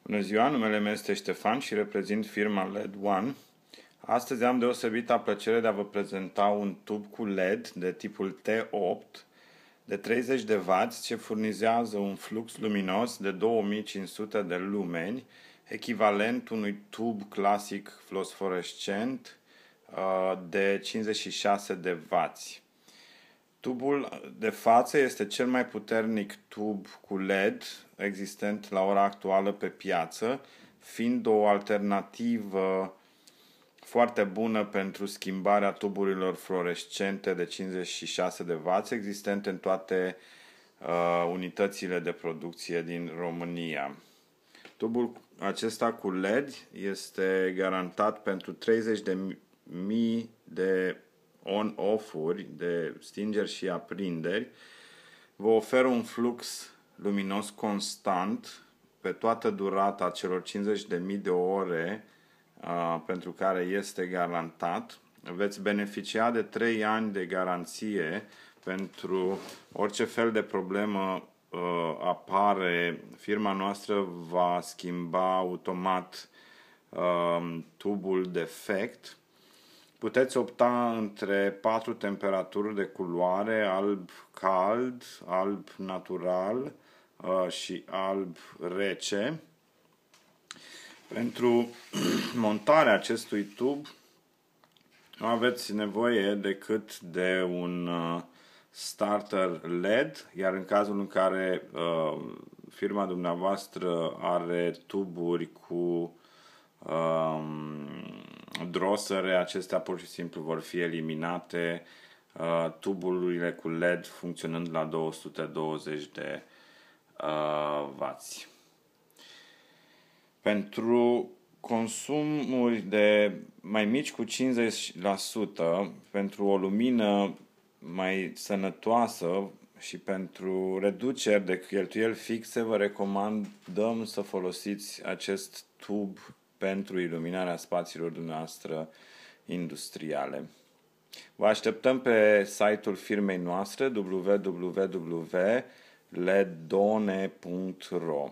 Bună ziua, numele meu este Ștefan și reprezint firma LED One. Astăzi am deosebită plăcere de a vă prezenta un tub cu LED de tipul T8 de 30 de W ce furnizează un flux luminos de 2500 de lumeni, echivalent unui tub clasic fosforescent de 56 de W. Tubul de față este cel mai puternic tub cu LED existent la ora actuală pe piață, fiind o alternativă foarte bună pentru schimbarea tuburilor fluorescente de 56 de W existente în toate unitățile de producție din România. Tubul acesta cu LED este garantat pentru 30.000 de on-off-uri, de stingeri și aprinderi. Vă oferă un flux luminos constant pe toată durata celor 50.000 de ore pentru care este garantat. Veți beneficia de 3 ani de garanție pentru orice fel de problemă apare. Firma noastră va schimba automat tubul defect. Puteți opta între 4 temperaturi de culoare: alb cald, alb natural și alb rece. Pentru montarea acestui tub nu aveți nevoie decât de un starter LED, iar în cazul în care firma dumneavoastră are tuburi cu drosere, acestea pur și simplu vor fi eliminate, tuburile cu LED funcționând la 220 de W. Pentru consumuri de mai mici cu 50%, pentru o lumină mai sănătoasă și pentru reduceri de cheltuieli fixe, vă recomandăm să folosiți acest tub pentru iluminarea spațiilor dumneavoastră industriale. Vă așteptăm pe site-ul firmei noastre www.leddone.ro.